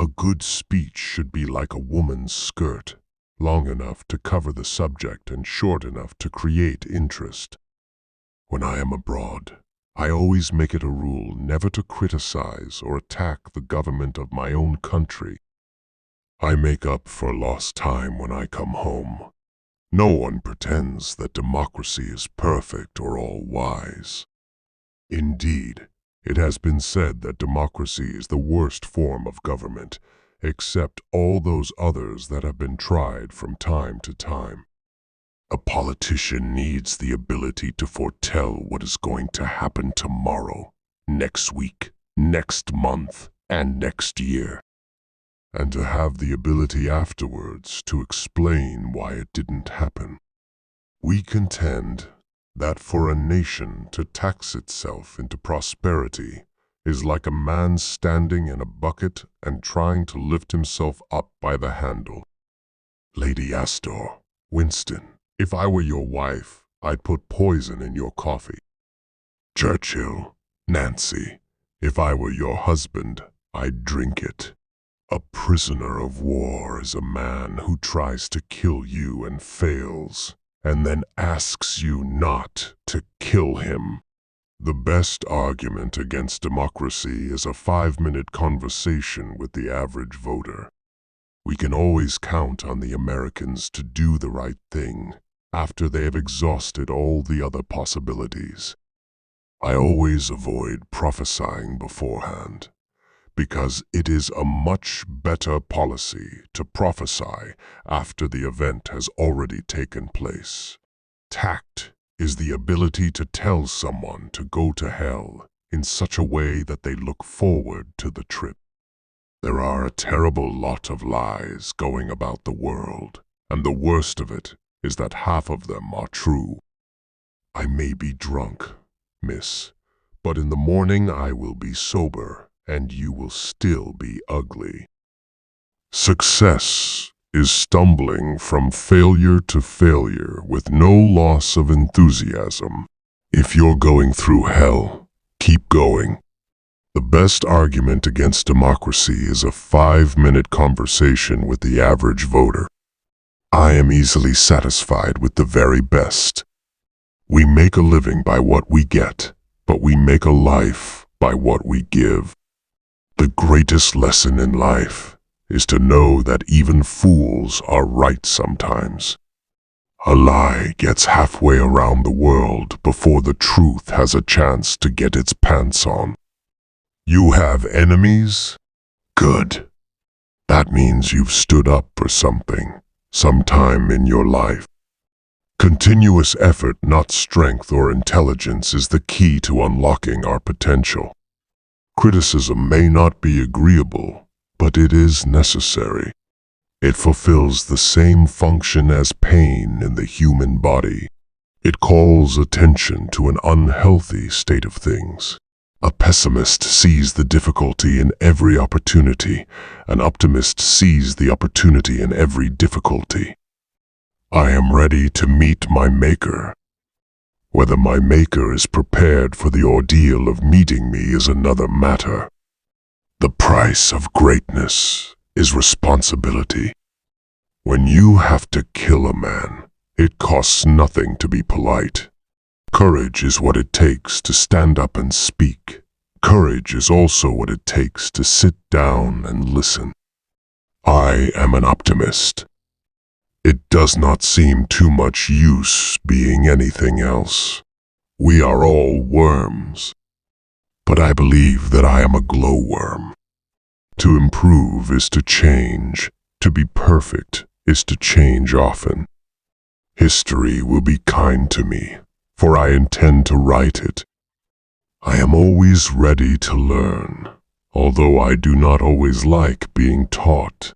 A good speech should be like a woman's skirt, long enough to cover the subject and short enough to create interest. When I am abroad, I always make it a rule never to criticize or attack the government of my own country. I make up for lost time when I come home. No one pretends that democracy is perfect or all-wise. Indeed, it has been said that democracy is the worst form of government, except all those others that have been tried from time to time. A politician needs the ability to foretell what is going to happen tomorrow, next week, next month, and next year, and to have the ability afterwards to explain why it didn't happen. We contend that for a nation to tax itself into prosperity is like a man standing in a bucket and trying to lift himself up by the handle. Lady Astor, Winston, if I were your wife, I'd put poison in your coffee. Churchill, Nancy, if I were your husband, I'd drink it. A prisoner of war is a man who tries to kill you and fails, and then asks you not to kill him. The best argument against democracy is a 5-minute conversation with the average voter. We can always count on the Americans to do the right thing after they have exhausted all the other possibilities. I always avoid prophesying beforehand, because it is a much better policy to prophesy after the event has already taken place. Tact is the ability to tell someone to go to hell in such a way that they look forward to the trip. There are a terrible lot of lies going about the world, and the worst of it is that half of them are true. I may be drunk, miss, but in the morning I will be sober, and you will still be ugly. Success is stumbling from failure to failure with no loss of enthusiasm. If you're going through hell, keep going. The best argument against democracy is a 5-minute conversation with the average voter. I am easily satisfied with the very best. We make a living by what we get, but we make a life by what we give. The greatest lesson in life is to know that even fools are right sometimes. A lie gets halfway around the world before the truth has a chance to get its pants on. You have enemies? Good. That means you've stood up for something, sometime in your life. Continuous effort, not strength or intelligence, is the key to unlocking our potential. Criticism may not be agreeable, but it is necessary. It fulfills the same function as pain in the human body. It calls attention to an unhealthy state of things. A pessimist sees the difficulty in every opportunity. An optimist sees the opportunity in every difficulty. I am ready to meet my Maker. Whether my Maker is prepared for the ordeal of meeting me is another matter. The price of greatness is responsibility. When you have to kill a man, it costs nothing to be polite. Courage is what it takes to stand up and speak. Courage is also what it takes to sit down and listen. I am an optimist. It does not seem too much use being anything else. We are all worms. But I believe that I am a glowworm. To improve is to change. To be perfect is to change often. History will be kind to me, for I intend to write it. I am always ready to learn, although I do not always like being taught.